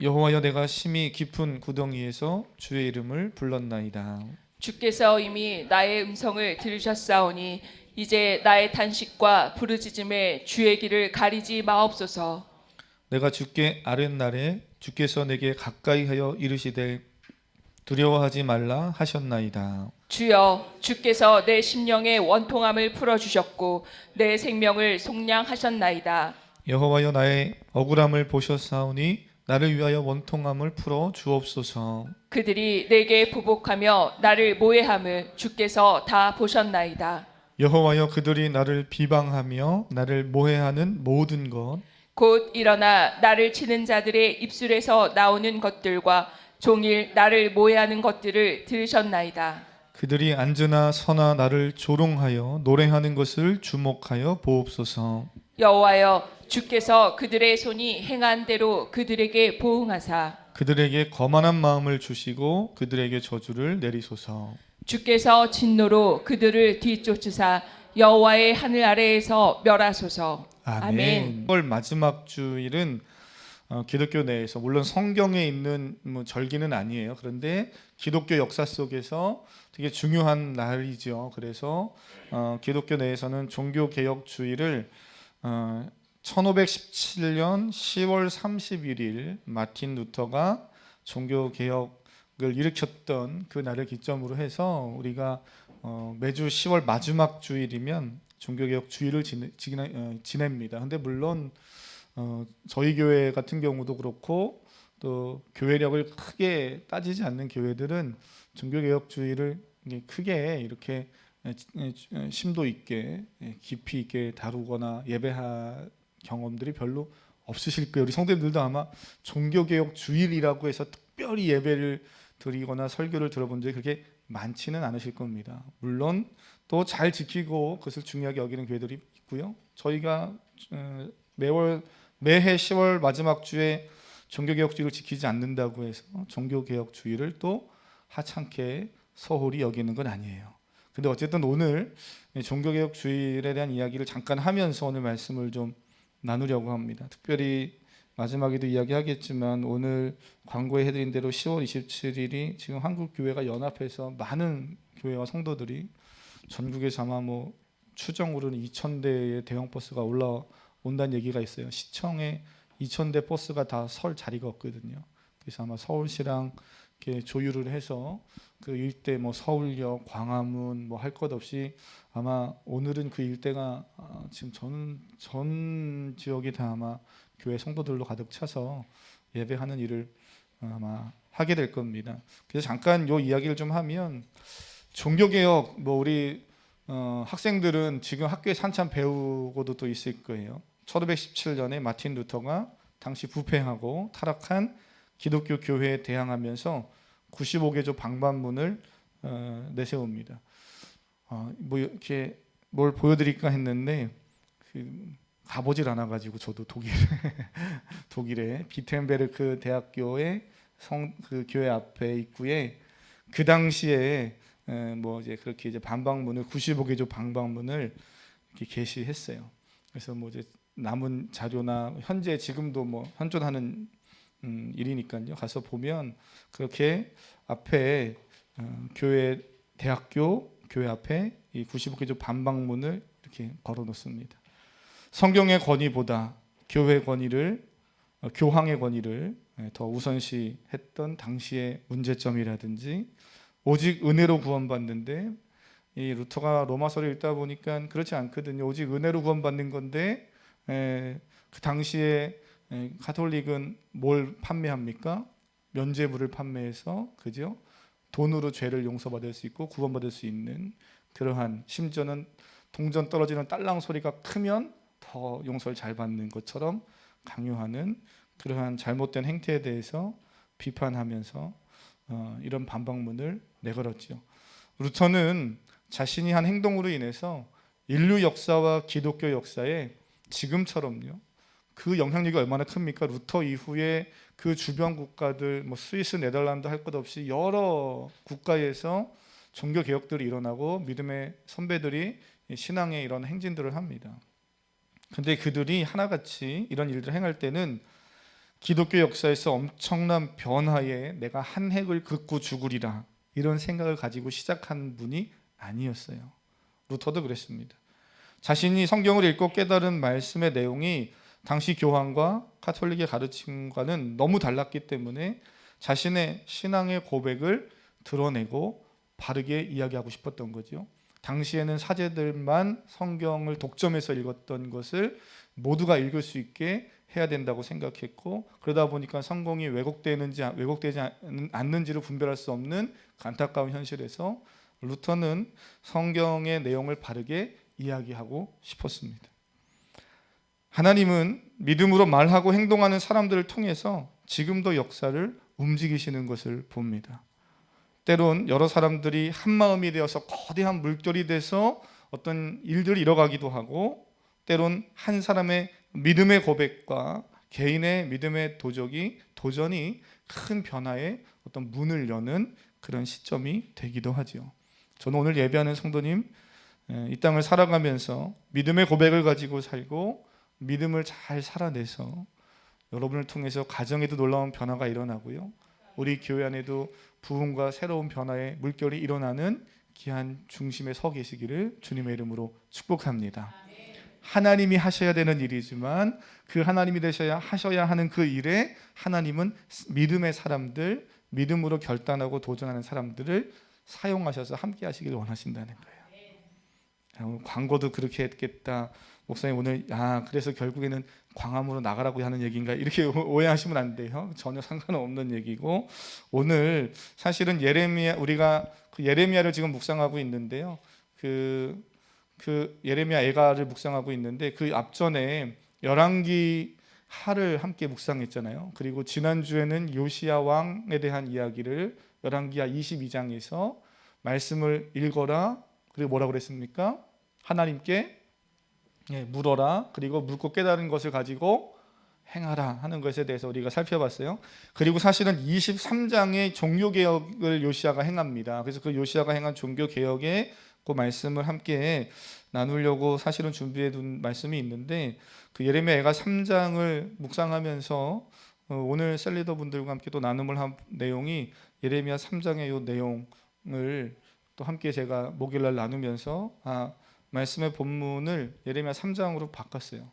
여호와여, 내가 심히 깊은 구덩이에서 주의 이름을 불렀나이다. 주께서 이미 나의 음성을 들으셨사오니 이제 나의 탄식과 부르짖음에 주의 길을 가리지 마옵소서. 내가 주께 아뢰날에 주께서 내게 가까이 하여 이르시되 두려워하지 말라 하셨나이다. 주여, 주께서 내 심령의 원통함을 풀어주셨고 내 생명을 속량하셨나이다. 여호와여, 나의 억울함을 보셨사오니 나를 위하여 원통함을 풀어 주옵소서. 그들이 내게 보복하며 나를 모해함을 주께서 다 보셨나이다. 여호와여, 그들이 나를 비방하며 나를 모해하는 모든 것, 곧 일어나 나를 치는 자들의 입술에서 나오는 것들과 종일 나를 모해하는 것들을 들으셨나이다. 그들이 앉으나 서나 나를 조롱하여 노래하는 것을 주목하여 보옵소서. 여호와여, 주께서 그들의 손이 행한 대로 그들에게 보응하사 그들에게 거만한 마음을 주시고 그들에게 저주를 내리소서. 주께서 진노로 그들을 뒤쫓으사 여호와의 하늘 아래에서 멸하소서. 아멘. 10월 마지막 주일은 기독교 내에서 물론 성경에 있는 절기는 아니에요. 그런데 기독교 역사 속에서 되게 중요한 날이죠. 그래서 기독교 내에서는 종교개혁 주일을 1517년 10월 31일 마틴 루터가 종교개혁을 일으켰던 그 날을 기점으로 해서 우리가 매주 10월 마지막 주일이면 종교개혁 주일을 지냅니다. 근데 물론 저희 교회 같은 경우도 그렇고 또 교회력을 크게 따지지 않는 교회들은 종교개혁 주일을 크게 이렇게 심도 있게 깊이 있게 다루거나 예배할 경험들이 별로 없으실 거예요. 우리 성도님들도 아마 종교개혁 주일이라고 해서 특별히 예배를 드리거나 설교를 들어본 적이 그렇게 많지는 않으실 겁니다. 물론 또 잘 지키고 그것을 중요하게 여기는 교회들이 있고요. 저희가 매해 10월 마지막 주에 종교개혁 주일을 지키지 않는다고 해서 종교개혁 주일을 또 하찮게 소홀히 여기는 건 아니에요. 근데 어쨌든 오늘 종교개혁 주일에 대한 이야기를 잠깐 하면서 오늘 말씀을 좀 나누려고 합니다. 특별히 마지막에도 이야기하겠지만 오늘 광고에 해드린 대로 10월 27일이 지금 한국 교회가 연합해서 많은 교회와 성도들이 전국에서 아마 추정으로는 2,000대의 대형 버스가 올라온다는 얘기가 있어요. 시청에 2,000대 버스가 다 설 자리가 없거든요. 그래서 아마 서울시랑 이렇게 조율을 해서 그 일대 서울역, 광화문 할 것 없이 아마 오늘은 그 일대가 지금 전 지역이 다 아마 교회 성도들로 가득 차서 예배하는 일을 아마 하게 될 겁니다. 그래서 잠깐 요 이야기를 좀 하면 종교개혁 우리 학생들은 지금 학교에서 한참 배우고도 또 있을 거예요. 1517년에 마틴 루터가 당시 부패하고 타락한 기독교 교회에 대항하면서 95개조 방반문을 내세웁니다. 이렇게 뭘 보여드릴까 했는데 가보질 않아가지고 저도 독일의 비텐베르크 대학교의 그 교회 앞에 입구에 그 당시에 이제 그렇게 이제 방방문을 95개조 방방문을 이렇게 게시했어요. 그래서 이제 남은 자료나 현재 지금도 현존하는 일이니까요. 가서 보면 그렇게 앞에 교회 대학교 교회 앞에 이 95개조 방방문을 이렇게 걸어 놓습니다. 성경의 권위보다 교회 권위를 교황의 권위를 더 우선시했던 당시의 문제점이라든지 오직 은혜로 구원받는데 이 루터가 로마서를 읽다 보니까 그렇지 않거든요. 오직 은혜로 구원받는 건데 그 당시에 가톨릭은 뭘 판매합니까? 면죄부를 판매해서 그죠? 돈으로 죄를 용서받을 수 있고 구원받을 수 있는 그러한 심지어는 동전 떨어지는 딸랑 소리가 크면 더 용서를 잘 받는 것처럼 강요하는 그러한 잘못된 행태에 대해서 비판하면서 이런 반박문을 내걸었죠. 루터는 자신이 한 행동으로 인해서 인류 역사와 기독교 역사에 지금처럼요. 그 영향력이 얼마나 큽니까? 루터 이후에 그 주변 국가들 스위스, 네덜란드 할 것 없이 여러 국가에서 종교 개혁들이 일어나고 믿음의 선배들이 신앙의 이런 행진들을 합니다. 근데 그들이 하나같이 이런 일들을 행할 때는 기독교 역사에서 엄청난 변화에 내가 한 획을 긋고 죽으리라 이런 생각을 가지고 시작한 분이 아니었어요. 루터도 그랬습니다. 자신이 성경을 읽고 깨달은 말씀의 내용이 당시 교황과 카톨릭의 가르침과는 너무 달랐기 때문에 자신의 신앙의 고백을 드러내고 바르게 이야기하고 싶었던 거죠. 당시에는 사제들만 성경을 독점해서 읽었던 것을 모두가 읽을 수 있게 해야 된다고 생각했고, 그러다 보니까 성경이 왜곡되지 않는지를 분별할 수 없는 안타까운 현실에서 루터는 성경의 내용을 바르게 이야기하고 싶었습니다. 하나님은 믿음으로 말하고 행동하는 사람들을 통해서 지금도 역사를 움직이시는 것을 봅니다. 때론 여러 사람들이 한 마음이 되어서 거대한 물결이 돼서 어떤 일들을 이뤄가기도 하고, 때론 한 사람의 믿음의 고백과 개인의 믿음의 도전이 큰 변화의 어떤 문을 여는 그런 시점이 되기도 하죠. 저는 오늘 예배하는 성도님, 이 땅을 살아가면서 믿음의 고백을 가지고 살고 믿음을 잘 살아내서 여러분을 통해서 가정에도 놀라운 변화가 일어나고요, 우리 교회 안에도 부흥과 새로운 변화의 물결이 일어나는 귀한 중심에 서 계시기를 주님의 이름으로 축복합니다. 하나님이 하셔야 되는 일이지만 그 하나님이 하셔야 하는 그 일에 하나님은 믿음의 사람들, 믿음으로 결단하고 도전하는 사람들을 사용하셔서 함께 하시기를 원하신다는 거예요. 광고도 그렇게 했겠다. 목사님 오늘 그래서 결국에는 광화문으로 나가라고 하는 얘기인가, 이렇게 오해하시면 안 돼요. 전혀 상관없는 얘기고, 오늘 사실은 우리가 그 예레미야를 지금 묵상하고 있는데요. 그 예레미야 애가를 묵상하고 있는데 그 앞전에 열왕기 하를 함께 묵상했잖아요. 그리고 지난주에는 요시야 왕에 대한 이야기를 열왕기하 22장에서 말씀을 읽어라, 그리고 뭐라고 그랬습니까? 하나님께 물어라, 그리고 묻고 깨달은 것을 가지고 행하라 하는 것에 대해서 우리가 살펴봤어요. 그리고 사실은 23장의 종교개혁을 요시야가 행합니다. 그래서 그 요시야가 행한 종교개혁의 그 말씀을 함께 나누려고 사실은 준비해 둔 말씀이 있는데, 그 예레미야 애가 3장을 묵상하면서 오늘 셀리더 분들과 함께 또 나눔을 한 내용이 예레미야 3장의 이 내용을 또 함께 제가 목요일날 나누면서 말씀의 본문을 예레미야 3장으로 바꿨어요.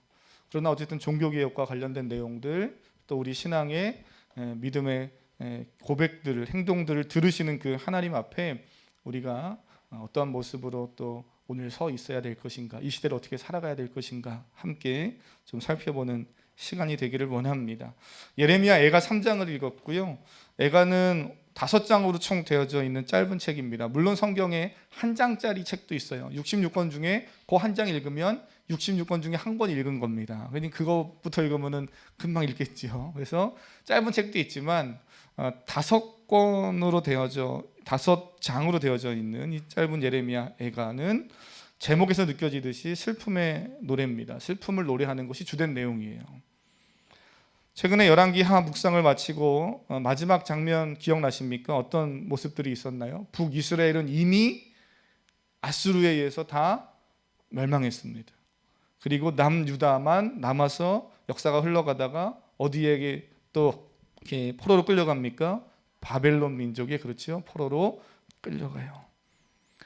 그러나 어쨌든 종교개혁과 관련된 내용들, 또 우리 신앙의 믿음의 고백들을, 행동들을 들으시는 그 하나님 앞에 우리가 어떠한 모습으로 또 오늘 서 있어야 될 것인가, 이 시대를 어떻게 살아가야 될 것인가 함께 좀 살펴보는 시간이 되기를 원합니다. 예레미야 애가 3장을 읽었고요. 애가는 5장으로 총 되어져 있는 짧은 책입니다. 물론 성경에 한 장짜리 책도 있어요. 66권 중에 그 한 장 읽으면 66권 중에 한 권 읽은 겁니다. 그러니까 그것부터 읽으면 금방 읽겠죠. 그래서 짧은 책도 있지만 5장으로 되어져 있는 이 짧은 예레미야 애가는 제목에서 느껴지듯이 슬픔의 노래입니다. 슬픔을 노래하는 것이 주된 내용이에요. 최근에 열왕기하 묵상을 마치고 마지막 장면 기억나십니까? 어떤 모습들이 있었나요? 북이스라엘은 이미 아수르에 의해서 다 멸망했습니다. 그리고 남유다만 남아서 역사가 흘러가다가 어디에게 또 이렇게 포로로 끌려갑니까? 바벨론 민족에, 그렇죠? 포로로 끌려가요.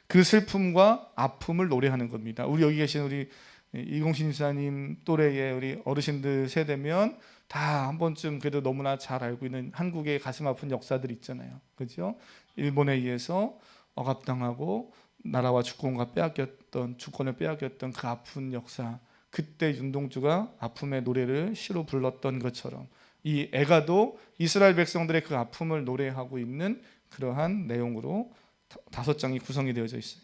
그 슬픔과 아픔을 노래하는 겁니다. 우리 여기 계신 우리 이공신 지사님 또래의 우리 어르신들 세대면 다 한 번쯤 그래도 너무나 잘 알고 있는 한국의 가슴 아픈 역사들 있잖아요. 그렇죠? 일본에 의해서 억압당하고 나라와 주권을 빼앗겼던 그 아픈 역사, 그때 윤동주가 아픔의 노래를 시로 불렀던 것처럼 이 애가도 이스라엘 백성들의 그 아픔을 노래하고 있는 그러한 내용으로 5장이 구성이 되어져 있어요.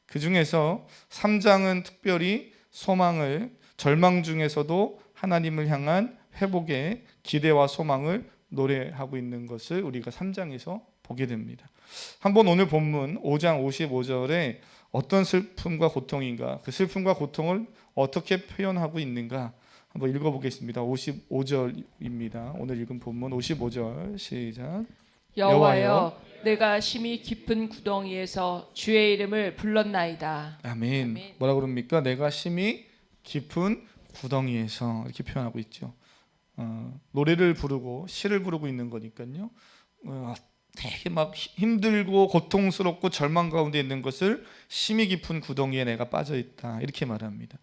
그 중에서 3장은 특별히 소망을, 절망 중에서도 하나님을 향한 회복의 기대와 소망을 노래하고 있는 것을 우리가 3장에서 보게 됩니다. 한번 오늘 본문 5장 55절에 어떤 슬픔과 고통인가, 그 슬픔과 고통을 어떻게 표현하고 있는가 한번 읽어보겠습니다. 55절입니다. 오늘 읽은 본문 55절 시작. 여호와여, 내가 심히 깊은 구덩이에서 주의 이름을 불렀나이다. 아멘. 뭐라 그럽니까? 내가 심히 깊은 구덩이에서, 이렇게 표현하고 있죠. 노래를 부르고 시를 부르고 있는 거니까요. 되게 막 힘들고 고통스럽고 절망 가운데 있는 것을 심히 깊은 구덩이에 내가 빠져 있다 이렇게 말합니다.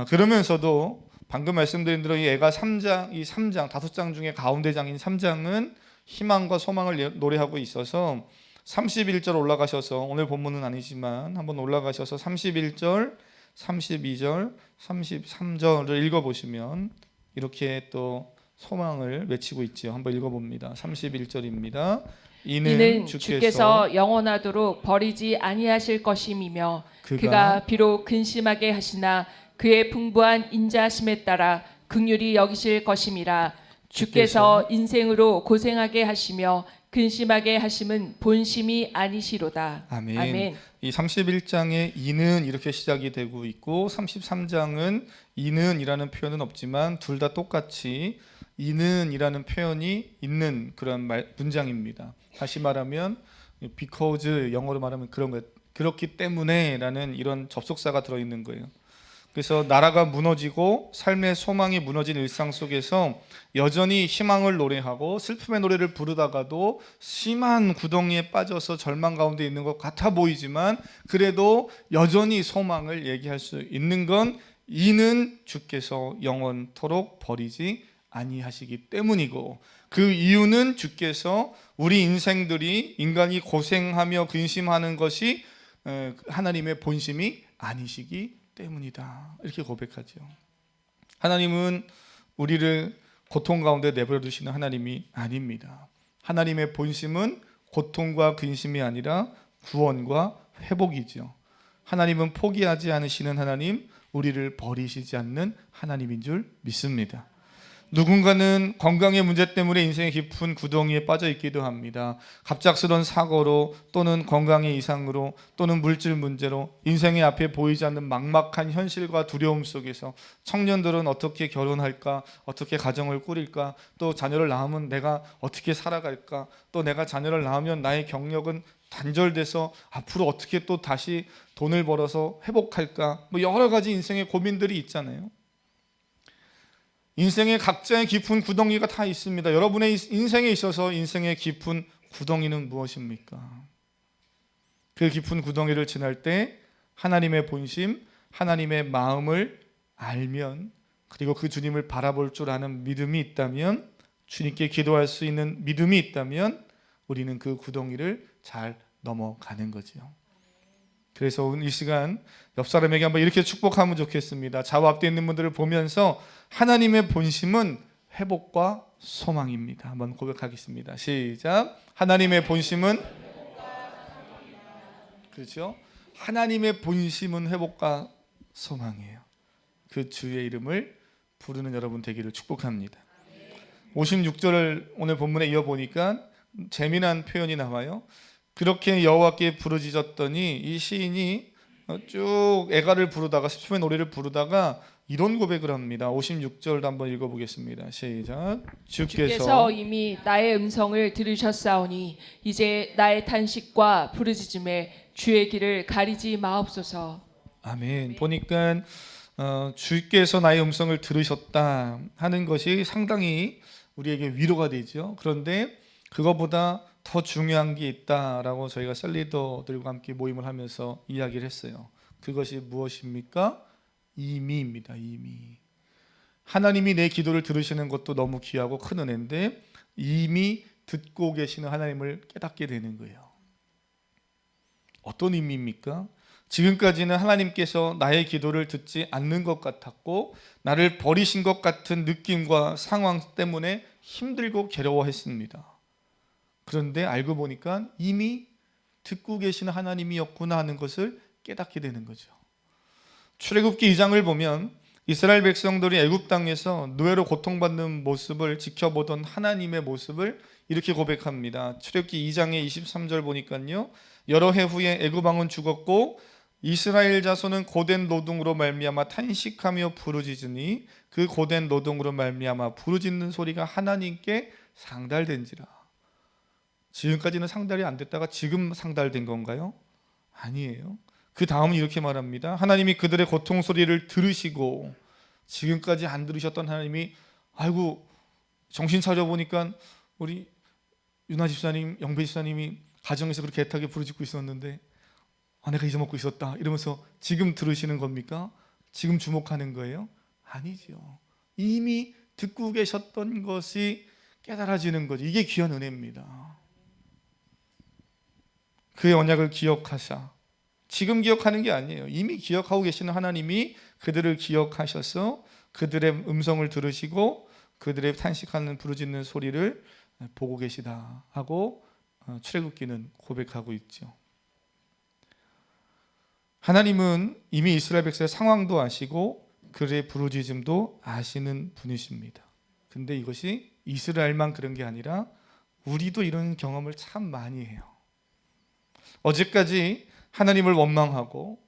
그러면서도 방금 말씀드린 대로 이 애가 3장, 이 3장, 5장 중에 가운데 장인 3장은 희망과 소망을 노래하고 있어서 31절 올라가셔서, 오늘 본문은 아니지만 한번 올라가셔서 31절, 32절, 33절을 읽어보시면 이렇게 또 소망을 외치고 있죠. 한번 읽어봅니다. 31절입니다. 이는 주께서 영원하도록 버리지 아니하실 것임이며 그가 비록 근심하게 하시나 그의 풍부한 인자하심에 따라 긍휼히 여기실 것임이라. 주께서 인생으로 고생하게 하시며 근심하게 하심은 본심이 아니시로다. 아멘. 아멘. 이 31장에 이는 이렇게 시작이 되고 있고 33장은 이는이라는 표현은 없지만 둘 다 똑같이 이는이라는 표현이 있는 그런 문장입니다. 다시 말하면 because, 영어로 말하면 그런 거, 그렇기 때문에라는 이런 접속사가 들어 있는 거예요. 그래서 나라가 무너지고 삶의 소망이 무너진 일상 속에서 여전히 희망을 노래하고 슬픔의 노래를 부르다가도 심한 구덩이에 빠져서 절망 가운데 있는 것 같아 보이지만 그래도 여전히 소망을 얘기할 수 있는 건 이는 주께서 영원토록 버리지 아니하시기 때문이고, 그 이유는 주께서 우리 인생들이 인간이 고생하며 근심하는 것이 하나님의 본심이 아니시기 때문이다 이렇게 고백하죠. 하나님은 우리를 고통 가운데 내버려 두시는 하나님이 아닙니다. 하나님의 본심은 고통과 근심이 아니라 구원과 회복이죠. 하나님은 포기하지 않으시는 하나님, 우리를 버리시지 않는 하나님인 줄 믿습니다. 누군가는 건강의 문제 때문에 인생의 깊은 구덩이에 빠져 있기도 합니다. 갑작스러운 사고로 또는 건강의 이상으로 또는 물질 문제로 인생의 앞에 보이지 않는 막막한 현실과 두려움 속에서 청년들은 어떻게 결혼할까, 어떻게 가정을 꾸릴까, 또 자녀를 낳으면 내가 어떻게 살아갈까, 또 내가 자녀를 낳으면 나의 경력은 단절돼서 앞으로 어떻게 또 다시 돈을 벌어서 회복할까, 뭐 여러 가지 인생의 고민들이 있잖아요. 인생의 각자의 깊은 구덩이가 다 있습니다. 여러분의 인생에 있어서 인생의 깊은 구덩이는 무엇입니까? 그 깊은 구덩이를 지날 때 하나님의 본심, 하나님의 마음을 알면, 그리고 그 주님을 바라볼 줄 아는 믿음이 있다면, 주님께 기도할 수 있는 믿음이 있다면 우리는 그 구덩이를 잘 넘어가는 거죠. 그래서 오늘 이 시간 옆 사람에게 한번 이렇게 축복하면 좋겠습니다. 좌우 앞에 있는 분들을 보면서 하나님의 본심은 회복과 소망입니다. 한번 고백하겠습니다. 시작. 하나님의 본심은, 그렇죠? 하나님의 본심은 회복과 소망이에요. 그 주의 이름을 부르는 여러분 되기를 축복합니다. 56절을 오늘 본문에 이어보니까 재미난 표현이 나와요. 그렇게 여호와께 부르짖었더니, 이 시인이 쭉 애가를 부르다가 슬픔의 노래를 부르다가 이런 고백을 합니다. 56절도 한번 읽어보겠습니다. 시작. 주께서 이미 나의 음성을 들으셨사오니 이제 나의 탄식과 부르짖음에 주의 길을 가리지 마옵소서. 아멘. 보니까 주께서 나의 음성을 들으셨다 하는 것이 상당히 우리에게 위로가 되죠. 그런데 그거보다 더 중요한 게 있다라고 저희가 셀리더들과 함께 모임을 하면서 이야기를 했어요. 그것이 무엇입니까? 이미입니다. 이미. 하나님이 내 기도를 들으시는 것도 너무 귀하고 큰 은혜인데 이미 듣고 계시는 하나님을 깨닫게 되는 거예요. 어떤 의미입니까? 지금까지는 하나님께서 나의 기도를 듣지 않는 것 같았고 나를 버리신 것 같은 느낌과 상황 때문에 힘들고 괴로워했습니다. 그런데 알고 보니까 이미 듣고 계시는 하나님이었구나 하는 것을 깨닫게 되는 거죠. 출애굽기 2장을 보면 이스라엘 백성들이 애굽 땅에서 노예로 고통받는 모습을 지켜보던 하나님의 모습을 이렇게 고백합니다. 출애굽기 2장의 23절 보니까요, 여러 해 후에 애굽 왕은 죽었고 이스라엘 자손은 고된 노동으로 말미암아 탄식하며 부르짖으니 그 고된 노동으로 말미암아 부르짖는 소리가 하나님께 상달된지라. 지금까지는 상달이 안 됐다가 지금 상달된 건가요? 아니에요. 그 다음은 이렇게 말합니다. 하나님이 그들의 고통 소리를 들으시고, 지금까지 안 들으셨던 하나님이 아이고 정신 차려 보니까 우리 윤아 집사님, 영배 집사님이 가정에서 그렇게 애타게 부르짖고 있었는데 내가 잊어먹고 있었다 이러면서 지금 들으시는 겁니까? 지금 주목하는 거예요? 아니죠. 이미 듣고 계셨던 것이 깨달아지는 거죠. 이게 귀한 은혜입니다. 그의 언약을 기억하사, 지금 기억하는 게 아니에요. 이미 기억하고 계시는 하나님이 그들을 기억하셔서 그들의 음성을 들으시고 그들의 탄식하는 부르짖는 소리를 보고 계시다 하고 출애굽기는 고백하고 있죠. 하나님은 이미 이스라엘 백성의 상황도 아시고 그들의 부르짖음도 아시는 분이십니다. 근데 이것이 이스라엘만 그런 게 아니라 우리도 이런 경험을 참 많이 해요. 어제까지 하나님을 원망하고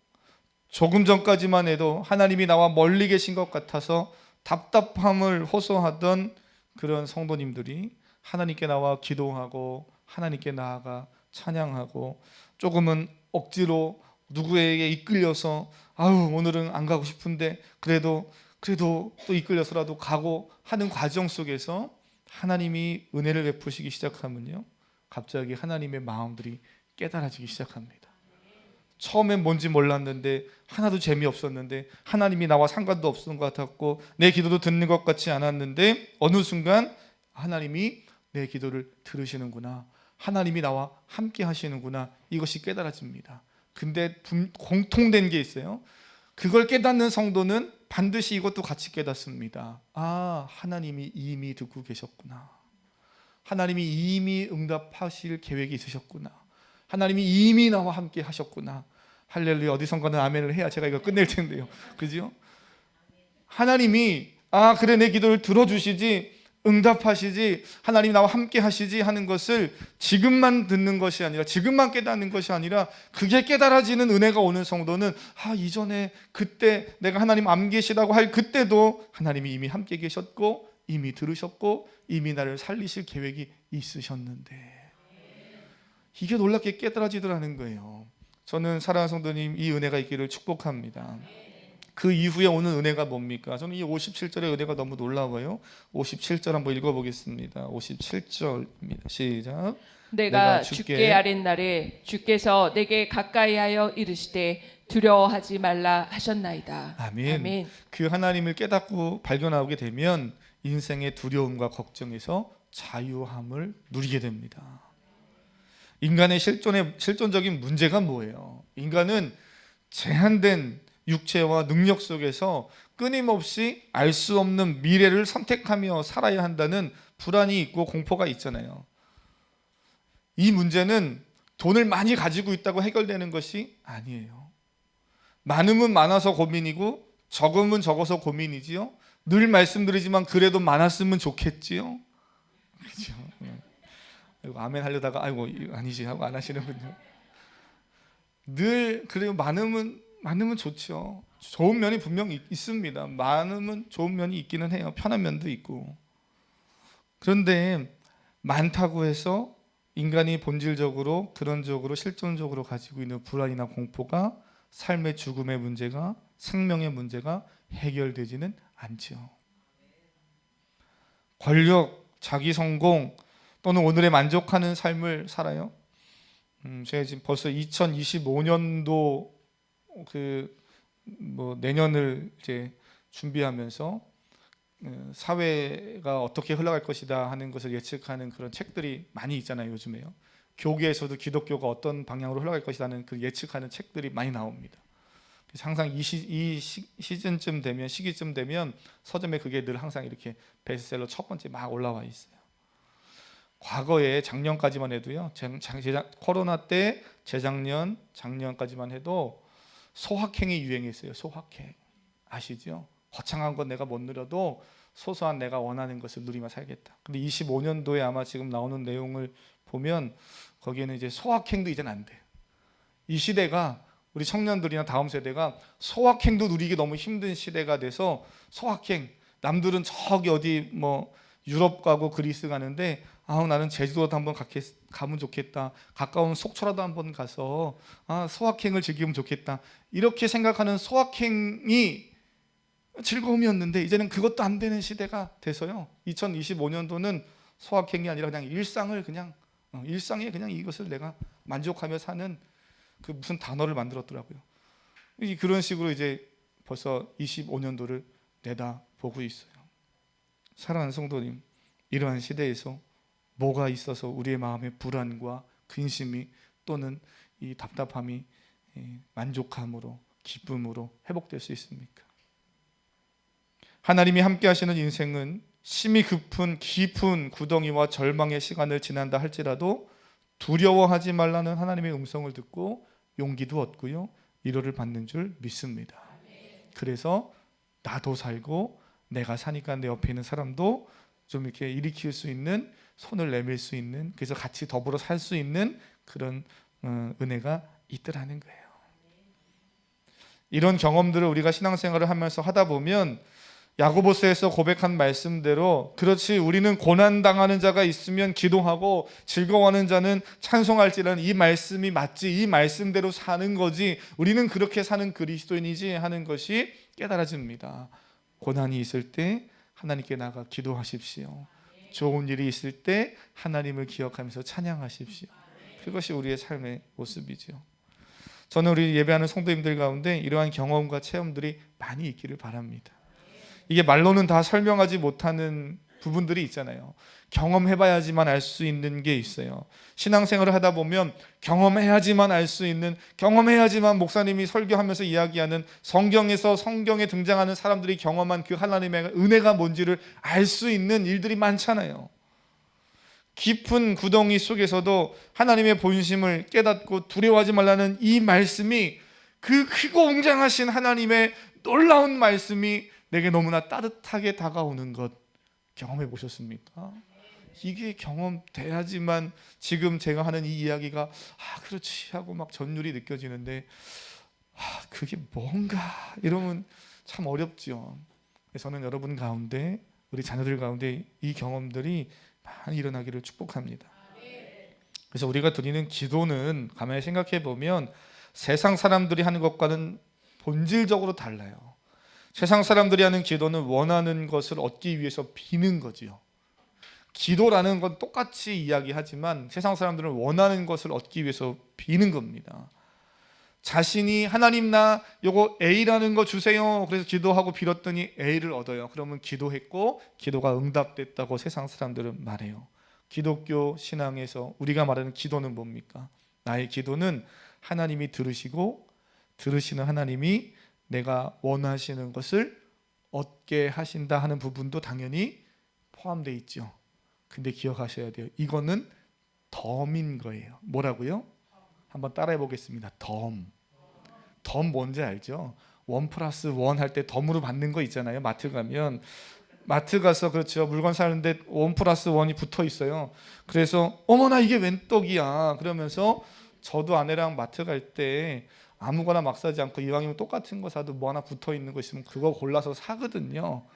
조금 전까지만 해도 하나님이 나와 멀리 계신 것 같아서 답답함을 호소하던 그런 성도님들이 하나님께 나와 기도하고 하나님께 나아가 찬양하고 조금은 억지로 누구에게 이끌려서 오늘은 안 가고 싶은데 그래도 또 이끌려서라도 가고 하는 과정 속에서 하나님이 은혜를 베푸시기 시작하면요, 갑자기 하나님의 마음들이 깨달아지기 시작합니다. 처음엔 뭔지 몰랐는데 하나도 재미없었는데 하나님이 나와 상관도 없는 것 같았고 내 기도도 듣는 것 같지 않았는데 어느 순간 하나님이 내 기도를 들으시는구나, 하나님이 나와 함께 하시는구나, 이것이 깨달아집니다. 근데 공통된 게 있어요. 그걸 깨닫는 성도는 반드시 이것도 같이 깨닫습니다. 하나님이 이미 듣고 계셨구나, 하나님이 이미 응답하실 계획이 있으셨구나, 하나님이 이미 나와 함께 하셨구나. 할렐루야. 어디선가는 아멘을 해야 제가 이거 끝낼 텐데요. 그죠? 하나님이 그래 내 기도를 들어주시지, 응답하시지, 하나님이 나와 함께 하시지 하는 것을 지금만 듣는 것이 아니라, 지금만 깨닫는 것이 아니라 그게 깨달아지는 은혜가 오는 성도는 이전에 그때 내가 하나님 안 계시다고 할 그때도 하나님이 이미 함께 계셨고 이미 들으셨고 이미 나를 살리실 계획이 있으셨는데, 이게 놀랍게 깨달아지더라는 거예요. 저는 사랑하는 성도님, 이 은혜가 있기를 축복합니다. 그 이후에 오는 은혜가 뭡니까? 저는 이 57절의 은혜가 너무 놀라워요. 57절 한번 읽어보겠습니다. 57절입니다. 시작. 내가 주께 아뢰날에 주께서 내게 가까이하여 이르시되 두려워하지 말라 하셨나이다. 아멘. 그 하나님을 깨닫고 발견하게 되면 인생의 두려움과 걱정에서 자유함을 누리게 됩니다. 인간의 실존적인 문제가 뭐예요? 인간은 제한된 육체와 능력 속에서 끊임없이 알 수 없는 미래를 선택하며 살아야 한다는 불안이 있고 공포가 있잖아요. 이 문제는 돈을 많이 가지고 있다고 해결되는 것이 아니에요. 많으면 많아서 고민이고 적으면 적어서 고민이지요. 늘 말씀드리지만 그래도 많았으면 좋겠지요. 그렇죠? 아멘 하려다가 아니지 하고 안 하시는군요. 늘 그래요. 많으면 좋죠. 좋은 면이 분명 있습니다. 많으면 좋은 면이 있기는 해요. 편한 면도 있고. 그런데 많다고 해서 인간이 본질적으로, 근원적으로, 실존적으로 가지고 있는 불안이나 공포가, 삶의 죽음의 문제가, 생명의 문제가 해결되지는 않죠. 권력, 자기 성공 또는 오늘에 만족하는 삶을 살아요. 제가 지금 벌써 2025년도 내년을 이제 준비하면서 사회가 어떻게 흘러갈 것이다 하는 것을 예측하는 그런 책들이 많이 있잖아요. 요즘에요. 교계에서도 기독교가 어떤 방향으로 흘러갈 것이라는 그 예측하는 책들이 많이 나옵니다. 그래서 항상 이 시즌쯤 되면, 시기쯤 되면 서점에 그게 늘 항상 이렇게 베스트셀러 첫 번째 막 올라와 있어요. 과거에 작년까지만 해도요, 코로나 때 재작년, 작년까지만 해도 소확행이 유행했어요. 소확행 아시죠? 거창한 건 내가 못 누려도 소소한 내가 원하는 것을 누리며 살겠다. 근데 25년도에 아마 지금 나오는 내용을 보면 거기에는 이제 소확행도 이젠 안 돼. 이 시대가, 우리 청년들이나 다음 세대가 소확행도 누리기 너무 힘든 시대가 돼서, 소확행, 남들은 저기 어디 유럽 가고 그리스 가는데 나는 제주도도 한번 가면 좋겠다, 가까운 속초라도 한번 가서 소확행을 즐기면 좋겠다, 이렇게 생각하는 소확행이 즐거움이었는데 이제는 그것도 안 되는 시대가 돼서요. 2025년도는 소확행이 아니라 그냥 일상을 그냥 일상에 그냥 이것을 내가 만족하며 사는 그 무슨 단어를 만들었더라고요. 그런 식으로 이제 벌써 25년도를 내다보고 있어요. 사랑하는 성도님, 이러한 시대에서 뭐가 있어서 우리의 마음의 불안과 근심이 또는 이 답답함이 만족함으로 기쁨으로 회복될 수 있습니까? 하나님이 함께 하시는 인생은 심히 깊은 구덩이와 절망의 시간을 지난다 할지라도 두려워하지 말라는 하나님의 음성을 듣고 용기도 얻고요, 위로를 받는 줄 믿습니다. 그래서 나도 살고 내가 사니까 내 옆에 있는 사람도 좀 이렇게 일으킬 수 있는, 손을 내밀 수 있는, 그래서 같이 더불어 살 수 있는 그런 은혜가 있더라는 거예요. 이런 경험들을 우리가 신앙생활을 하면서 하다 보면 야고보서에서 고백한 말씀대로, 그렇지, 우리는 고난당하는 자가 있으면 기도하고 즐거워하는 자는 찬송할지라는 이 말씀이 맞지, 이 말씀대로 사는 거지, 우리는 그렇게 사는 그리스도인이지 하는 것이 깨달아집니다. 고난이 있을 때 하나님께 나가 기도하십시오. 좋은 일이 있을 때 하나님을 기억하면서 찬양하십시오. 그것이 우리의 삶의 모습이죠. 저는 우리 예배하는 성도님들 가운데 이러한 경험과 체험들이 많이 있기를 바랍니다. 이게 말로는 다 설명하지 못하는 부분들이 있잖아요. 경험해봐야지만 알 수 있는 게 있어요. 신앙생활을 하다 보면 경험해야지만 알 수 있는, 경험해야지만 목사님이 설교하면서 이야기하는 성경에서 성경에 등장하는 사람들이 경험한 그 하나님의 은혜가 뭔지를 알 수 있는 일들이 많잖아요. 깊은 구덩이 속에서도 하나님의 본심을 깨닫고 두려워하지 말라는 이 말씀이, 그 크고 웅장하신 하나님의 놀라운 말씀이 내게 너무나 따뜻하게 다가오는 것 경험해 보셨습니까? 이게 경험돼야지만 지금 제가 하는 이 이야기가 그렇지 하고 막 전율이 느껴지는데 그게 뭔가 이러면 참 어렵죠. 저는 여러분 가운데, 우리 자녀들 가운데 이 경험들이 많이 일어나기를 축복합니다. 그래서 우리가 드리는 기도는 가만히 생각해 보면 세상 사람들이 하는 것과는 본질적으로 달라요. 세상 사람들이 하는 기도는 원하는 것을 얻기 위해서 비는 거지요. 기도라는 건 똑같이 이야기하지만 세상 사람들은 원하는 것을 얻기 위해서 비는 겁니다. 자신이 하나님 나 요거 A라는 거 주세요. 그래서 기도하고 빌었더니 A를 얻어요. 그러면 기도했고 기도가 응답됐다고 세상 사람들은 말해요. 기독교 신앙에서 우리가 말하는 기도는 뭡니까? 나의 기도는 하나님이 들으시고 들으시는 하나님이 내가 원하시는 것을 얻게 하신다 하는 부분도 당연히 포함되어 있죠. 근데 기억하셔야 돼요. 이거는 덤인 거예요. 뭐라고요? 한번 따라해 보겠습니다. 덤 뭔지 알죠? 1+1 할 때 덤으로 받는 거 있잖아요. 마트 가면, 마트 가서 그렇죠, 물건 사는데 1+1이 붙어 있어요. 그래서 어머나 이게 웬 떡이야 그러면서, 저도 아내랑 마트 갈 때 아무거나 막 사지 않고 이왕이면 똑같은 거 사도 뭐 하나 붙어 있는 거 있으면 그거 골라서 사거든요.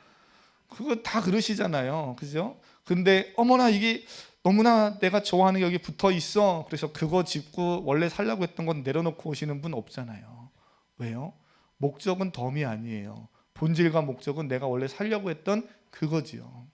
그거 다 그러시잖아요, 그죠? 근데 어머나 이게 너무나 내가 좋아하는 게 여기 붙어 있어, 그래서 그거 짚고 원래 살려고 했던 건 내려놓고 오시는 분 없잖아요. 왜요? 목적은 덤이 아니에요. 본질과 목적은 내가 원래 살려고 했던 그거지요.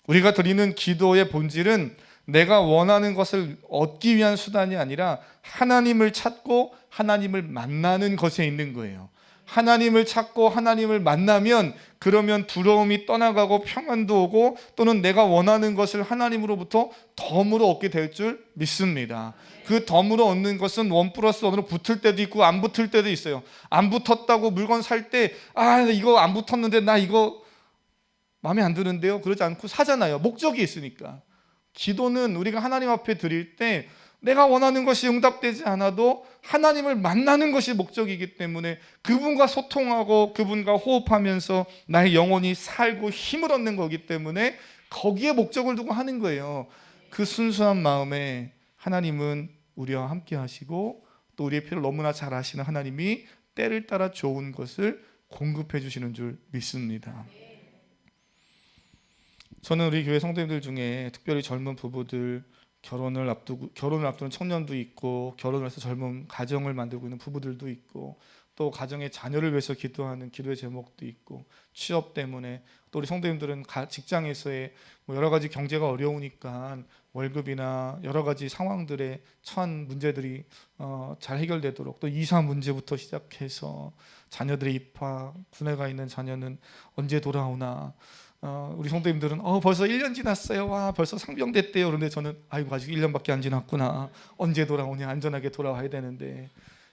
우리가 드리는 기도의 본질은 내가 원하는 것을 얻기 위한 수단이 아니라 하나님을 찾고 하나님을 만나는 것에 있는 거예요. 하나님을 찾고 하나님을 만나면, 그러면 두려움이 떠나가고 평안도 오고, 또는 내가 원하는 것을 하나님으로부터 덤으로 얻게 될 줄 믿습니다. 그 덤으로 얻는 것은 1+1으로 붙을 때도 있고 안 붙을 때도 있어요. 안 붙었다고 물건 살 때 이거 안 붙었는데 나 이거 마음에 안 드는데요, 그러지 않고 사잖아요. 목적이 있으니까. 기도는 우리가 하나님 앞에 드릴 때 내가 원하는 것이 응답되지 않아도 하나님을 만나는 것이 목적이기 때문에 그분과 소통하고 그분과 호흡하면서 나의 영혼이 살고 힘을 얻는 거기 때문에 거기에 목적을 두고 하는 거예요. 그 순수한 마음에 하나님은 우리와 함께 하시고, 또 우리의 필요를 너무나 잘 아시는 하나님이 때를 따라 좋은 것을 공급해 주시는 줄 믿습니다. 저는 우리 교회 성도님들 중에 특별히 젊은 부부들, 결혼을 앞두는 청년도 있고, 결혼을 해서 젊은 가정을 만들고 있는 부부들도 있고, 또 가정의 자녀를 위해서 기도하는 기도의 제목도 있고, 취업 때문에 또 우리 성도님들은 직장에서의 뭐 여러 가지 경제가 어려우니까 월급이나 여러 가지 상황들에 처한 문제들이 잘 해결되도록, 또 이사 문제부터 시작해서 자녀들의 입학, 군에 가 있는 자녀는 언제 돌아오나, 우리 성도님들은 벌써 1년 지났어요. 와, 벌써 상병됐대요. 그런데 저는 아이고 아직 1년밖에 안 지났구나. 언제 돌아오냐, 안전하게 돌아와야 되는데.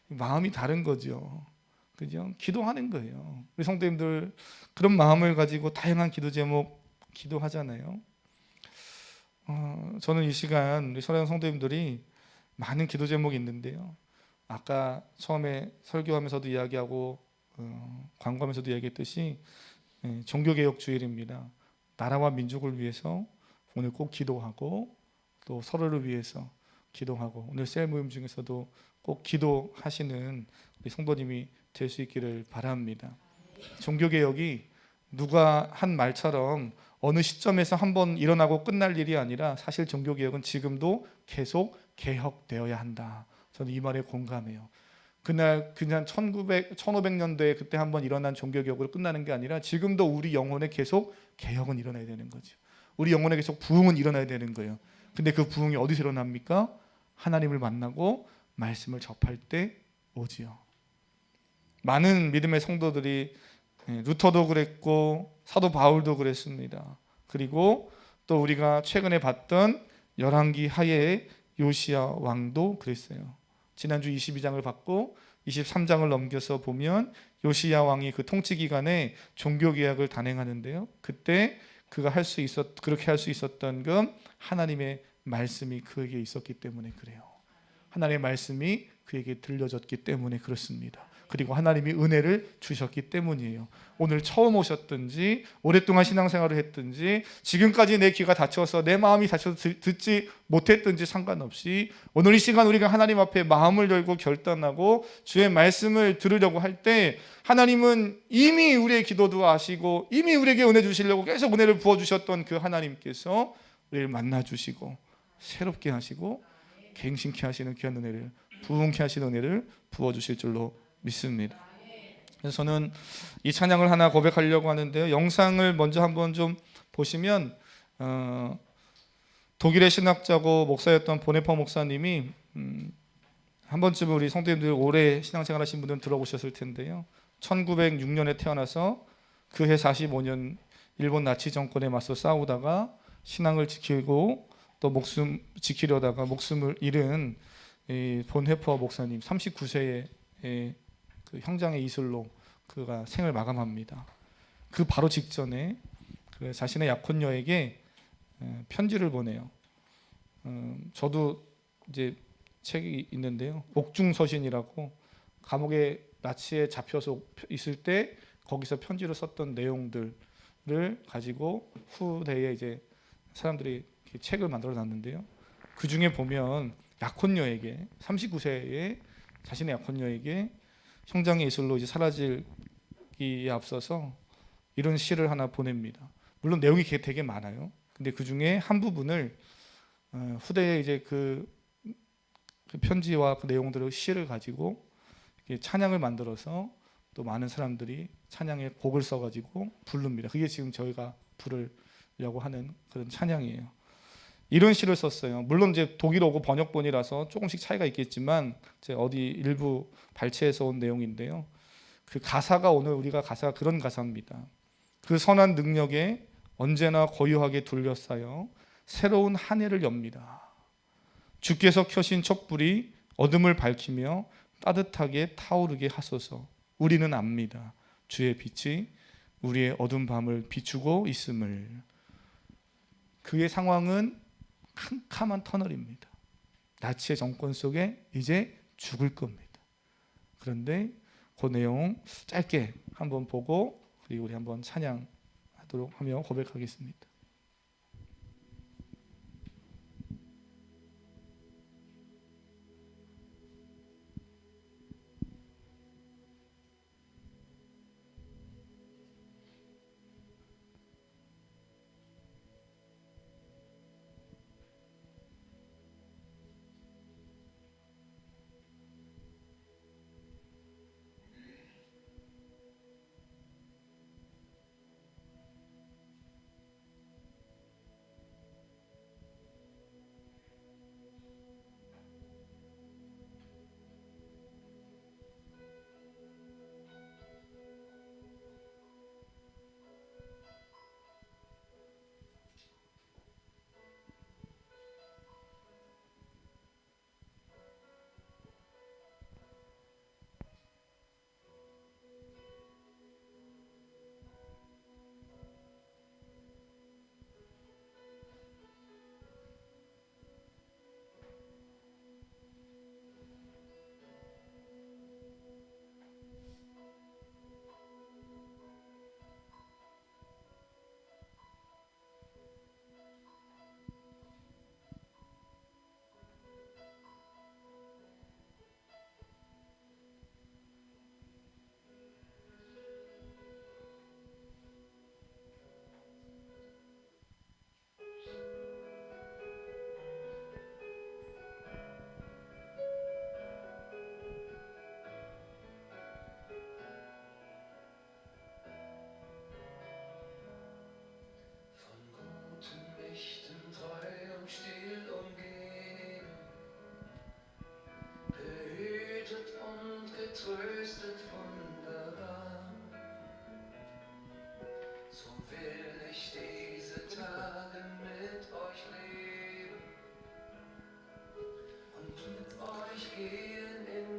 마음이 다른 거죠. 그죠? 기도하는 거예요. 우리 성도님들 그런 마음을 가지고 다양한 기도 제목 기도하잖아요. 저는 이 시간 우리 사랑하는 성도님들이 많은 기도 제목이 있는데요. 아까 처음에 설교하면서도 이야기하고 광고하면서도 이야기했듯이 종교개혁 주일입니다. 나라와 민족을 위해서 오늘 꼭 기도하고, 또 서로를 위해서 기도하고, 오늘 셀 모임 중에서도 꼭 기도하시는 우리 성도님이 될 수 있기를 바랍니다. 종교개혁이 누가 한 말처럼 어느 시점에서 한번 일어나고 끝날 일이 아니라, 사실 종교개혁은 지금도 계속 개혁되어야 한다. 저는 이 말에 공감해요. 그냥 1500년도에 그때 한번 일어난 종교개혁으로 끝나는 게 아니라 지금도 우리 영혼에 계속 개혁은 일어나야 되는 거죠. 우리 영혼에 계속 부흥은 일어나야 되는 거예요. 근데 그 부흥이 어디서 일어납니까? 하나님을 만나고 말씀을 접할 때 오지요. 많은 믿음의 성도들이, 루터도 그랬고 사도 바울도 그랬습니다. 그리고 또 우리가 최근에 봤던 열왕기 하에 요시야 왕도 그랬어요. 지난주 22장을 받고 23장을 넘겨서 보면 요시야 왕이 그 통치 기간에 종교 개혁을 단행하는데요. 그때 그가 그렇게 할 수 있었던 건 하나님의 말씀이 그에게 있었기 때문에 그래요. 하나님의 말씀이 그에게 들려졌기 때문에 그렇습니다. 그리고 하나님이 은혜를 주셨기 때문이에요. 오늘 처음 오셨든지 오랫동안 신앙생활을 했든지 지금까지 내 귀가 닫혀서 내 마음이 닫혀서 듣지 못했든지 상관없이, 오늘 이 시간 우리가 하나님 앞에 마음을 열고 결단하고 주의 말씀을 들으려고 할 때, 하나님은 이미 우리의 기도도 아시고 이미 우리에게 은혜 주시려고 계속 은혜를 부어주셨던 그 하나님께서 우리를 만나주시고 새롭게 하시고 갱신케 하시는 귀한 은혜를, 부흥케 하시는 은혜를 부어주실 줄로 믿습니다. 그래서 저는 이 찬양을 하나 고백하려고 하는데요. 영상을 먼저 한번 좀 보시면 독일의 신학자고 목사였던 보네퍼 목사님이 한 번쯤 우리 성도님들 오래 신앙생활 하신 분들은 들어보셨을 텐데요. 1906년에 태어나서 그 해 45년 일본 나치 정권에 맞서 싸우다가 신앙을 지키고 또 목숨 지키려다가 목숨을 잃은 본헤퍼 목사님, 39세의 그 형장의 이슬로 그가 생을 마감합니다. 그 바로 직전에 그 자신의 약혼녀에게 편지를 보내요. 저도 이제 책이 있는데요. 옥중서신이라고, 감옥에 나치에 잡혀서 있을 때 거기서 편지를 썼던 내용들을 가지고 후대에 이제 사람들이 책을 만들어 놨는데요. 그 중에 보면 약혼녀에게, 39세의 자신의 약혼녀에게 형장의 이슬로 이제 사라지기에 앞서서 이런 시를 하나 보냅니다. 물론 내용이 되게 많아요. 근데 그 중에 한 부분을 후대에 이제 그 편지와 그 내용들을 시를 가지고 찬양을 만들어서 또 많은 사람들이 찬양의 곡을 써가지고 부릅니다. 그게 지금 저희가 부르려고 하는 그런 찬양이에요. 이런 시를 썼어요. 물론 이제 독일어고 번역본이라서 조금씩 차이가 있겠지만 제가 어디 일부 발췌해서 온 내용인데요. 그 가사가, 오늘 우리가 가사가 그런 가사입니다. 그 선한 능력에 언제나 고요하게 둘러싸여 새로운 한 해를 엽니다. 주께서 켜신 촛불이 어둠을 밝히며 따뜻하게 타오르게 하소서. 우리는 압니다. 주의 빛이 우리의 어두운 밤을 비추고 있음을. 그의 상황은 캄캄한 터널입니다. 나치의 정권 속에 이제 죽을 겁니다. 그런데 그 내용 짧게 한번 보고 그리고 우리 한번 찬양하도록 하며 고백하겠습니다.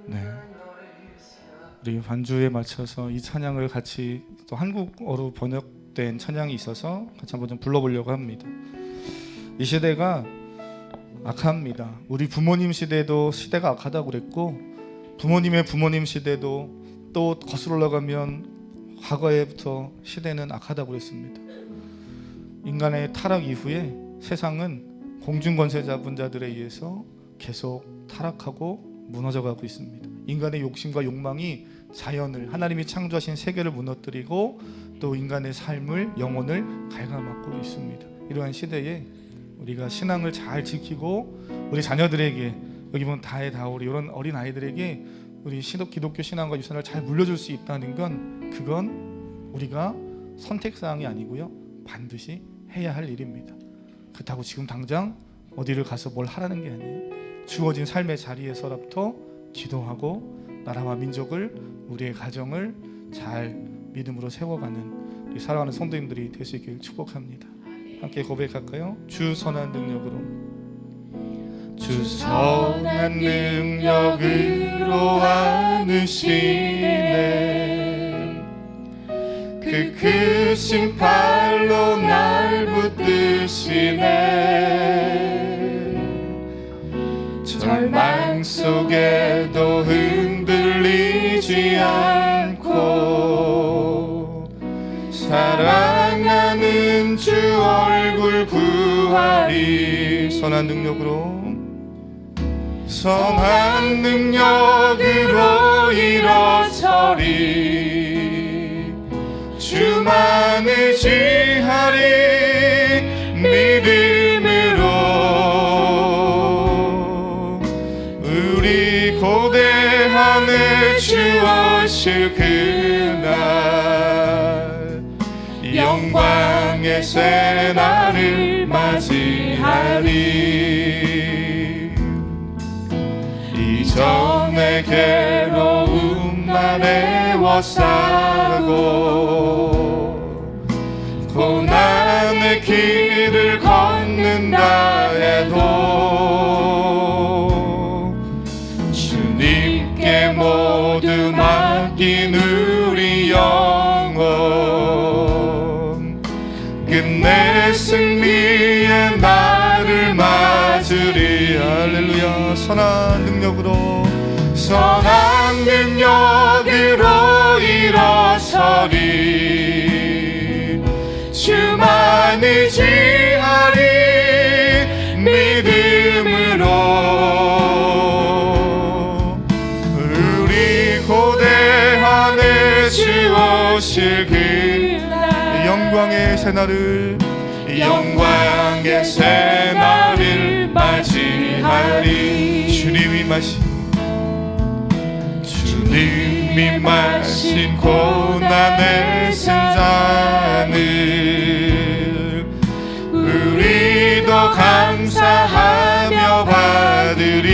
네. 우리 반주에 맞춰서 이 찬양을 같이 또 한국어로 번역된 찬양이 있어서 같이 한번 좀 불러보려고 합니다. 이 시대가 악합니다. 우리 부모님 시대도 시대가 악하다고 그랬고, 부모님의 부모님 시대도 또 거슬러 올라가면 과거에부터 시대는 악하다고 그랬습니다. 인간의 타락 이후에 세상은 공중권세자분자들에 의해서 계속 타락하고 무너져가고 있습니다. 인간의 욕심과 욕망이 자연을, 하나님이 창조하신 세계를 무너뜨리고 또 인간의 삶을, 영혼을 갉아먹고 있습니다. 이러한 시대에 우리가 신앙을 잘 지키고 우리 자녀들에게, 여기 보면 다의 다오리 이런 어린 아이들에게 우리 기독교 신앙과 유산을 잘 물려줄 수 있다는 건, 그건 우리가 선택사항이 아니고요, 반드시 해야 할 일입니다. 그렇다고 지금 당장 어디를 가서 뭘 하라는 게 아니에요. 주어진 삶의 자리에서부터 기도하고 나라와 민족을, 우리의 가정을 잘 믿음으로 세워가는 우리 사랑하는 성도님들이 될 수 있길 축복합니다. 함께 고백할까요? 주 선한 능력으로, 주 선한 능력으로 안으시네, 그 크신 팔로 날 붙드시네, 절망 속에도 흔들리지 않고 사랑하는 주 얼굴 구하리. 선한 능력으로, 선한 능력으로 일어서리, 주만 의지하리 믿음으로, 우리 고대함을 주오실 그날 영광의 새날을 맞이하리. 이전의 괴로움만 애워싸고 고난의 길을 걷는다 해도 주님께 모두 맡긴 우리 영혼 끝내 승리의 날을 맞으리. 할렐루야. 선한 능력으로, 선한 능력으로 일어서리, 주만 의지하리 믿음으로, 우리 고대함을 주오실 그날 영광의 새날을, 영광의 새날을 맞이하리. 주님이 마신 고난의 승잔을 우리도 감사하며 받으리.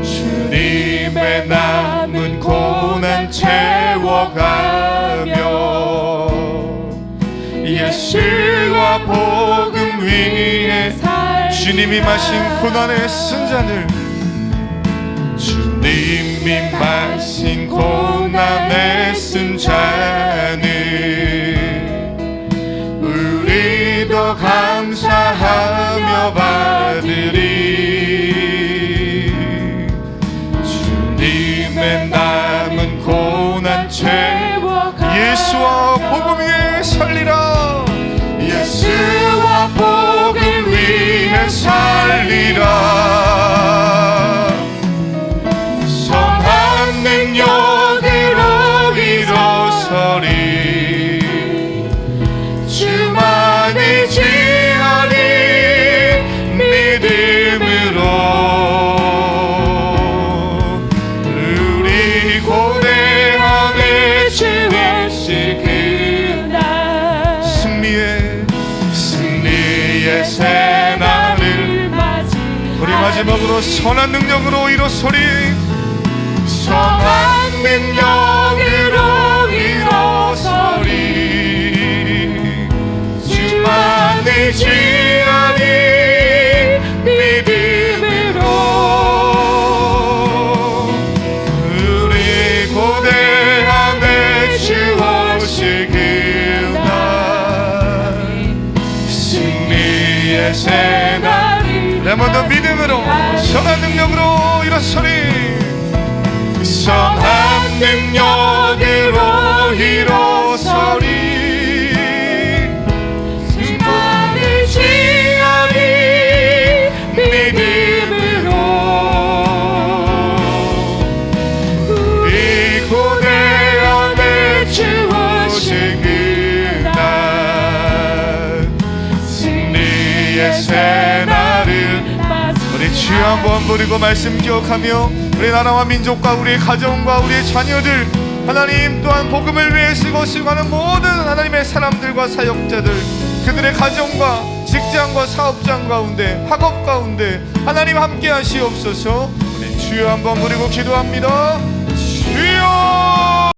주님의 남은 고난 채워가며 예수와 복음 위에 주님이 마신 고난의 승잔을, 주님이 마신 고난의 승잔을 우리도 감사하며 받으리. 주님의 남은 고난 채워가 예수와 복음 위에 살리라. 예수와 복음 위에 살리라. 선한 능력으로 일어서리, 주만 의지하리 믿음으로, 우리 고대함을 주오실 그날 승리의 새날을 맞이하리. 우리 마지막으로 선한 능력으로 일어서리, 선한 능력으로 일어서리, 주만 의지하리 믿음으로, 승리의 새날 한번더 믿음으로 선한 능력으로 일어서리 선한 능력으로 일어서리 승리를 취하리 믿음으로 우리 고대함에 주어진 그날 승리의 새날을 우리 주 한번 부리고 말씀 기억하며 우리 나라와 민족과 우리의 가정과 우리의 자녀들 하나님 또한 복음을 위해 쓰고 하는 모든 하나님의 사람들과 사역자들 그들의 가정과 직장과 사업장 가운데 학업 가운데 하나님 함께 하시옵소서. 우리 주여 한번 부리고 기도합니다. 주여